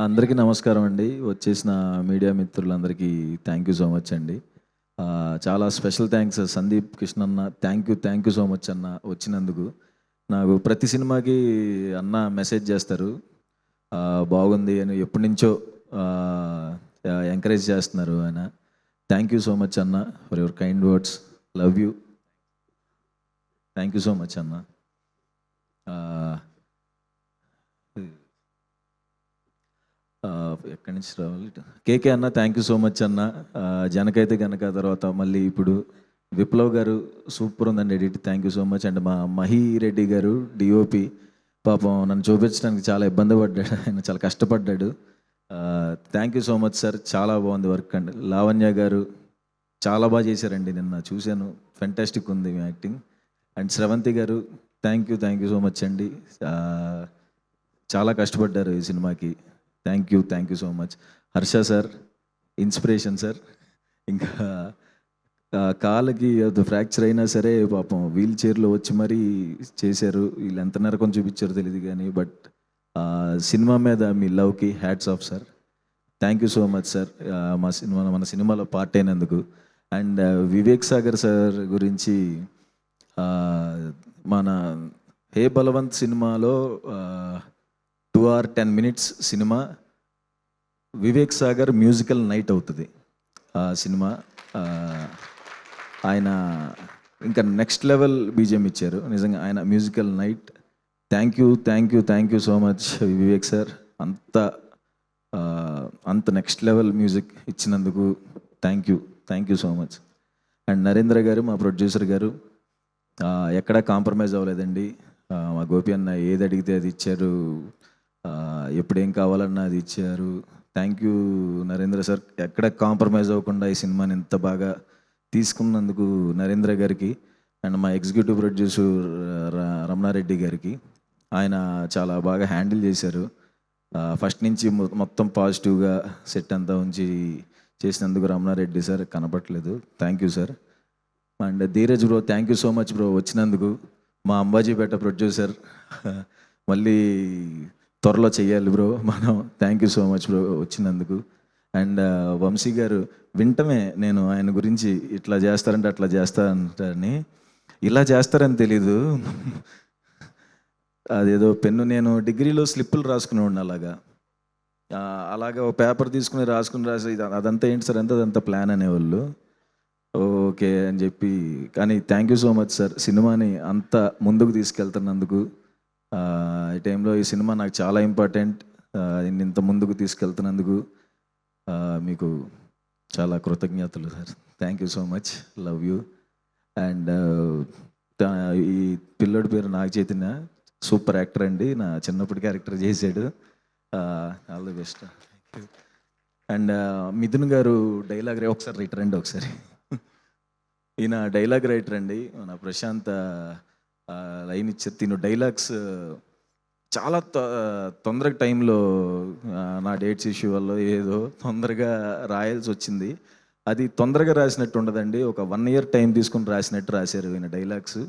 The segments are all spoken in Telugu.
అందరికీ నమస్కారం అండి. వచ్చేసిన మీడియా మిత్రులందరికీ థ్యాంక్ యూ సో మచ్ అండి. చాలా స్పెషల్ థ్యాంక్స్ సందీప్ కృష్ణ అన్న. థ్యాంక్ యూ సో మచ్ అన్న వచ్చినందుకు. నాకు ప్రతి సినిమాకి అన్న మెసేజ్ చేస్తారు. బాగుంది అని ఎప్పటినుంచో ఎంకరేజ్ చేస్తున్నారు ఆయన. థ్యాంక్ యూ సో మచ్ అన్న for your kind words. Love you. Thank you so much అన్న. ఎక్కడి నుంచి రావాలి? కేకే అన్న థ్యాంక్ యూ సో మచ్ అన్న. జనకైతే గనక తర్వాత మళ్ళీ ఇప్పుడు విప్లవ్ గారు సూపర్ ఉందండి edit. Thank you so much. And మా మహి రెడ్డి గారు డిఓపి పాపం నన్ను చూపించడానికి చాలా ఇబ్బంది పడ్డాడు, ఆయన చాలా కష్టపడ్డాడు. Thank you so much sir, చాలా బాగుంది వర్క్ అండి. లావణ్య గారు చాలా బాగా చేశారండి, నిన్న చూశాను, ఫెంటాస్టిక్ ఉంది మీ యాక్టింగ్. అండ్ స్రవంతి గారు థ్యాంక్ యూ సో మచ్ అండి. చాలా కష్టపడ్డారు ఈ సినిమాకి. Thank you so much. Harsha sir inspiration sir. ఇంకా కాళ్ళకి అది ఫ్రాక్చర్ అయినా సరే పాపం వీల్ చైర్లో వచ్చి మరీ చేశారు. వీళ్ళు ఎంత నరకం చూపించారో తెలియదు కానీ, బట్ సినిమా మీద మీ లవ్కి hats off sir. Thank you so much sir మన సినిమాలో పార్ట్ అయినందుకు. అండ్ వివేక్ సాగర్ సార్ గురించి మన హే బలవంత్ సినిమాలో 2 hours 10 minutes cinema Vivek Sagar musical night అవుతుంది ఆ సినిమా. ఆయన ఇంకా నెక్స్ట్ లెవెల్ బీజిఎం ఇచ్చారు నిజంగా, ఆయన musical night. Thank you so much Vivek sir. అంత నెక్స్ట్ లెవెల్ మ్యూజిక్ ఇచ్చినందుకు thank you so much. And Narendra గారు మా ప్రొడ్యూసర్ గారు ఎక్కడా కాంప్రమైజ్ అవ్వలేదండి. మా గోపి అన్న ఏది అడిగితే అది ఇచ్చారు, ఎప్పుడేం కావాలన్నా అది ఇచ్చారు. థ్యాంక్ యూ నరేంద్ర సార్, ఎక్కడ కాంప్రమైజ్ అవ్వకుండా ఈ సినిమాని ఇంత బాగా తీసుకున్నందుకు నరేంద్ర గారికి. అండ్ మా ఎగ్జిక్యూటివ్ ప్రొడ్యూసర్ రమణారెడ్డి గారికి, ఆయన చాలా బాగా హ్యాండిల్ చేశారు. ఫస్ట్ నుంచి మొత్తం పాజిటివ్గా సెట్ అంతా ఉంచి చేసినందుకు రమణారెడ్డి సార్ కనపట్లేదు. Thank you sir. And Dheeraj bro thank you so much bro వచ్చినందుకు. మా అంబాజీపేట ప్రొడ్యూసర్ మళ్ళీ త్వరలో చెయ్యాలి బ్రో మనం. Thank you so much bro వచ్చినందుకు. అండ్ వంశీ గారు వింటమే నేను ఆయన గురించి ఇట్లా చేస్తారంటే అట్లా చేస్తారంటారని, ఇలా చేస్తారని తెలీదు. అదేదో పెన్ను, నేను డిగ్రీలో స్లిప్పులు రాసుకునేవాడిని అలాగా ఒక పేపర్ తీసుకుని రాసి అదంతా ఏంటి సార్ అంటే అదంతా ప్లాన్ అనేవాళ్ళు. ఓకే అని చెప్పి, కానీ thank you so much sir సినిమాని అంత ముందుకు తీసుకెళ్తున్నందుకు. ఈ టైంలో ఈ సినిమా నాకు చాలా ఇంపార్టెంట్. ఇంత ముందుకు తీసుకెళ్తున్నందుకు మీకు చాలా కృతజ్ఞతలు sir. Thank you so much. Love you. And ఈ పిల్లోడి పేరు నాగ చైతన్య, సూపర్ యాక్టర్ అండి, నా చిన్నప్పటి క్యారెక్టర్ చేశాడు. All the best. And Mithun గారు డైలాగ్ ఒకసారి రైటర్ అండి ఒకసారి. ఈయన డైలాగ్ రైటర్ అండి, మన ప్రశాంత్ లైన్ ఇచ్చారు. తిను డైలాగ్స్ చాలా తొందరగా టైంలో నా డేట్స్ ఇష్యూ వల్ల ఏదో తొందరగా రాయాల్సి వచ్చింది. అది తొందరగా రాసినట్టు ఉండదండి, ఒక 1 year టైం తీసుకుని రాసినట్టు రాశారు ఈయన dialogues.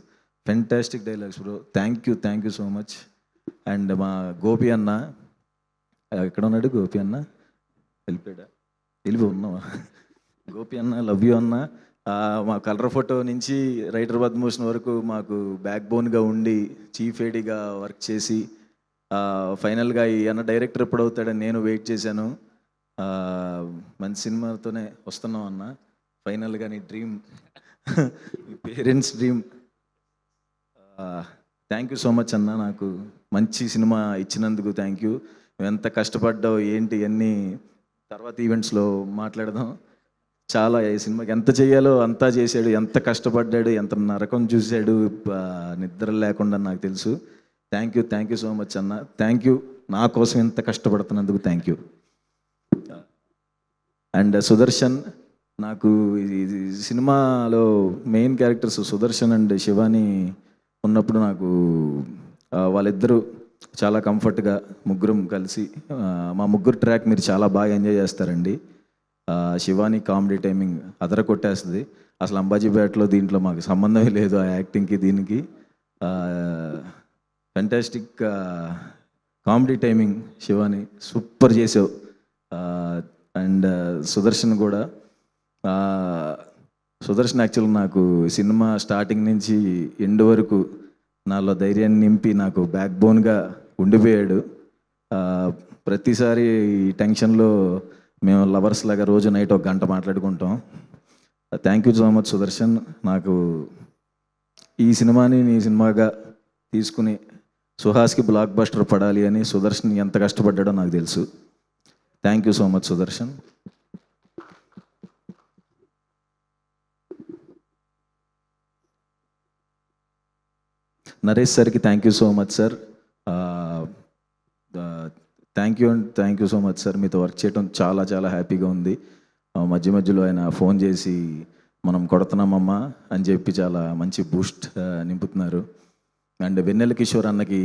Fantastic dialogues bro. Thank you so much. And మా గోపి అన్న ఎక్కడ ఉన్నాడు? గోపి అన్న వెళ్ళిపోయి ఉన్నావా? గోపి అన్న లవ్ యూ అన్న. మా కలర్ ఫోటో నుంచి రైటర్ పద్మభూషణ్ వరకు మాకు బ్యాక్ బోన్గా ఉండి చీఫ్ ఏడీగా వర్క్ చేసి ఫైనల్గా ఈ అన్న డైరెక్టర్ ఎప్పుడు అవుతాడని నేను వెయిట్ చేశాను. మంచి సినిమాతోనే వస్తున్నాం అన్న. ఫైనల్గా నీ dream, me parents dream. Thank you so much అన్న, నాకు మంచి సినిమా ఇచ్చినందుకు థ్యాంక్ యూ. ఎంత కష్టపడ్డావు ఏంటి అన్నీ తర్వాత ఈవెంట్స్లో మాట్లాడదాం. చాలా ఈ సినిమాకి ఎంత చేయాలో అంతా చేశాడు, ఎంత కష్టపడ్డాడు, ఎంత నరకం చూశాడు నిద్ర లేకుండా, నాకు తెలుసు. థ్యాంక్ యూ సో మచ్ అన్న. థ్యాంక్ యూ, నా కోసం ఎంత కష్టపడుతున్నందుకు థ్యాంక్ యూ. అండ్ సుదర్శన్, నాకు ఈ సినిమాలో main characters Sudarshan and Shivani ఉన్నప్పుడు నాకు వాళ్ళిద్దరూ చాలా కంఫర్ట్గా ముగ్గురం కలిసి, మా ముగ్గురు ట్రాక్ మీరు చాలా బాగా ఎంజాయ్ చేస్తారండి. శివాని కామెడీ టైమింగ్ అదర కొట్టేస్తుంది. అసలు అంబాజీపేటలో దీంట్లో మాకు సంబంధమే లేదు ఆ యాక్టింగ్కి దీనికి. Fantastic comedy timing Shivani super చేసావు. అండ్ సుదర్శన్ కూడా. సుదర్శన్ యాక్చువల్గా నాకు సినిమా స్టార్టింగ్ నుంచి ఎండ్ వరకు నాలో ధైర్యాన్ని నింపి నాకు బ్యాక్ బోన్గా ఉండిపోయాడు. ప్రతిసారి ఈ టెన్షన్లో మేము లవర్స్ లాగా రోజు నైట్ ఒక గంట మాట్లాడుకుంటాం. Thank you so much Sudarshan. నాకు ఈ సినిమాని నీ సినిమాగా తీసుకుని సుహాస్కి బ్లాక్ బస్టర్ పడాలి అని సుదర్శన్ ఎంత కష్టపడ్డాడో నాకు తెలుసు. Thank you so much Sudarshan. Naresh సార్కి thank you so much sir. Thank you so much sir. మీతో వర్క్ చేయడం చాలా చాలా హ్యాపీగా ఉంది. మధ్య మధ్యలో ఆయన ఫోన్ చేసి మనం కొడుతున్నామమ్మా అని చెప్పి చాలా మంచి బూస్ట్ నింపుతున్నారు. అండ్ వెన్నెల కిషోర్ అన్నకి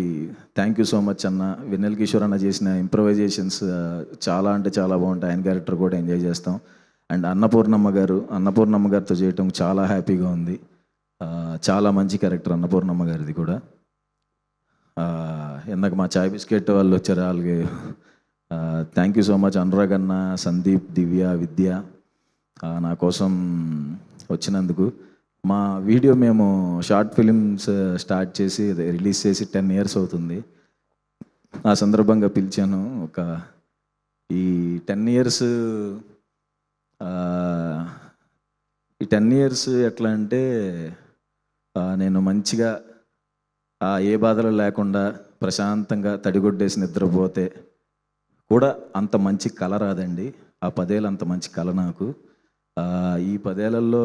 థ్యాంక్ యూ సో మచ్ అన్న. వెన్నెల కిషోర్ అన్న చేసిన ఇంప్రవైజేషన్స్ చాలా అంటే చాలా బాగుంటాయి. ఆయన క్యారెక్టర్ కూడా ఎంజాయ్ చేస్తాం. అండ్ అన్నపూర్ణమ్మ గారితో చేయటం చాలా హ్యాపీగా ఉంది. చాలా మంచి క్యారెక్టర్ అన్నపూర్ణమ్మ గారిది కూడా. ఇందాక మా చాయ్ బిస్కెట్ వాళ్ళు వచ్చారు, వాళ్ళకి thank you so much. Anurag అన్న, సందీప్, దివ్య, విద్య నా కోసం వచ్చినందుకు. మా వీడియో మేము షార్ట్ ఫిలిమ్స్ స్టార్ట్ చేసి రిలీజ్ చేసి 10 years అవుతుంది. ఆ సందర్భంగా పిలిచాను. ఈ 10 years ఎట్లా అంటే నేను మంచిగా ఏ బాధలు లేకుండా ప్రశాంతంగా తడిగొడ్డేసి నిద్రపోతే కూడా అంత మంచి కళ రాదండి. ఆ 10 ఏళ్ళు అంత మంచి కళ నాకు. ఈ 10 ఏళ్లలో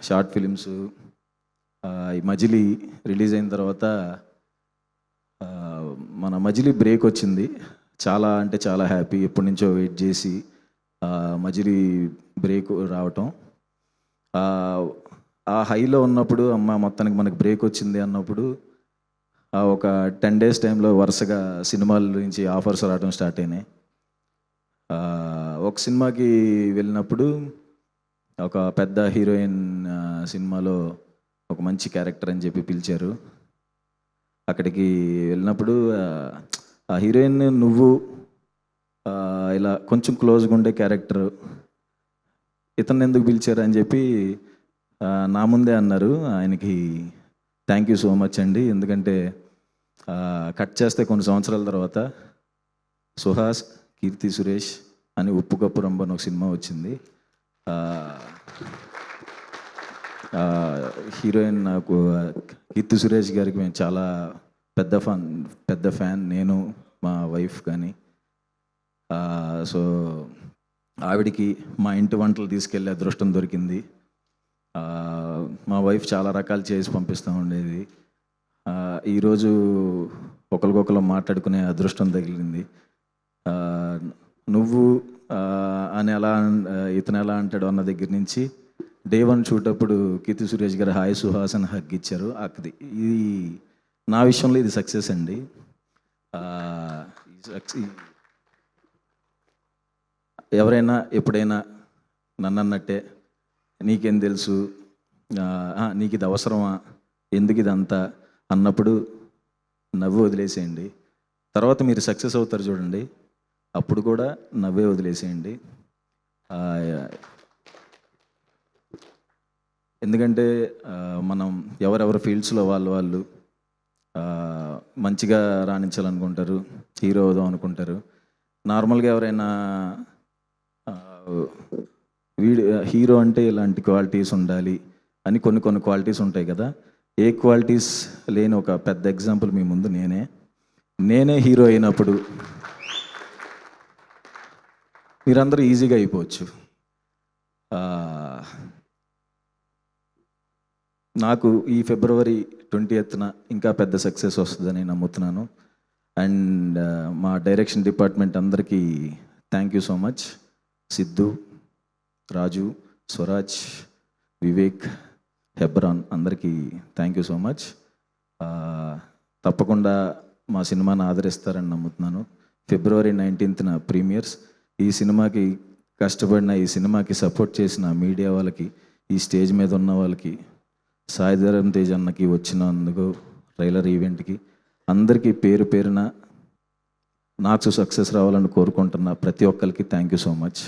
షార్ట్ ఫిలిమ్స్, ఈ మజిలీ రిలీజ్ అయిన తర్వాత మన మజిలీ బ్రేక్ వచ్చింది. చాలా అంటే చాలా హ్యాపీ. ఎప్పటి నుంచో వెయిట్ చేసి మజిలీ బ్రేక్ రావటం, ఆ హైలో ఉన్నప్పుడు అమ్మ మొత్తానికి మనకు బ్రేక్ వచ్చింది అన్నప్పుడు ఒక 10 days టైంలో వరుసగా సినిమాల నుంచి ఆఫర్స్ రావడం స్టార్ట్ అయినాయి. ఒక సినిమాకి వెళ్ళినప్పుడు ఒక పెద్ద హీరోయిన్ సినిమాలో ఒక మంచి క్యారెక్టర్ అని చెప్పి పిలిచారు. అక్కడికి వెళ్ళినప్పుడు ఆ హీరోయిన్ నువ్వు ఇలా కొంచెం క్లోజ్గా ఉండే క్యారెక్టర్, ఇతన్ని ఎందుకు పిలిచారు అని చెప్పి నా ముందే అన్నారు. ఆయనకి థ్యాంక్ యూ సో మచ్ అండి. ఎందుకంటే కట్ చేస్తే కొన్ని సంవత్సరాల తర్వాత సుహాస్, కీర్తి సురేష్ అని ఉప్పు కప్పు రంబన్ ఒక సినిమా వచ్చింది. హీరోయిన్ నాకు కీర్తి సురేష్ గారికి మేము చాలా పెద్ద ఫ్యాన్ నేను, మా వైఫ్ కానీ. సో ఆవిడికి మా ఇంటి వంటలు తీసుకెళ్ళే అదృష్టం దొరికింది. మా వైఫ్ చాలా రకాలు చేసి పంపిస్తూ ఉండేది. ఈరోజు ఒకరికొకరు మాట్లాడుకునే అదృష్టం తగిలింది. నువ్వు అని ఇతను ఎలా అంటాడు అన్న దగ్గర నుంచి డే 1 షూట్ అప్పుడు కీర్తి సురేష్ గారు హాయ్ సుహాస్ అని హగ్ ఇచ్చారు. ఇది నా విషయంలో ఇది సక్సెస్ అండి. ఎవరైనా ఎప్పుడైనా నన్ను అన్నట్టే నీకేం తెలుసు, నీకు ఇది అవసరమా, ఎందుకు ఇదంతా అన్నప్పుడు నవ్వు వదిలేసేయండి. తర్వాత మీరు సక్సెస్ అవుతారు చూడండి, అప్పుడు కూడా నవ్వే వదిలేసేయండి. ఎందుకంటే మనం ఎవరెవరి ఫీల్డ్స్లో వాళ్ళు మంచిగా రాణించాలనుకుంటారు, హీరో అవుదాం అనుకుంటారు. నార్మల్గా ఎవరైనా హీరో అంటే ఇలాంటి క్వాలిటీస్ ఉండాలి అని కొన్ని క్వాలిటీస్ ఉంటాయి కదా. ఏ క్వాలిటీస్ లేని ఒక పెద్ద ఎగ్జాంపుల్ మీ ముందు నేనే హీరో అయినప్పుడు మీరందరూ ఈజీగా అయిపోవచ్చు. నాకు ఈ February 20th ఇంకా పెద్ద సక్సెస్ వస్తుందని నమ్ముతున్నాను. అండ్ మా డైరెక్షన్ డిపార్ట్మెంట్ అందరికీ thank you so much. Siddhu, Raju, Swaraj, Vivek, Hebron అందరికీ థ్యాంక్ యూ సో మచ్. తప్పకుండా మా సినిమాని ఆదరిస్తారని నమ్ముతున్నాను. February 19th premieres. ఈ సినిమాకి కష్టపడిన, ఈ సినిమాకి సపోర్ట్ చేసిన మీడియా వాళ్ళకి, ఈ స్టేజ్ మీద ఉన్న వాళ్ళకి, సాయిధరం తేజ్ అన్నకి వచ్చినందుకు ట్రైలర్ ఈవెంట్కి అందరికీ పేరు పేరున నాకు సక్సెస్ రావాలని కోరుకుంటున్నా ప్రతి ఒక్కరికి థ్యాంక్ యూ సో మచ్.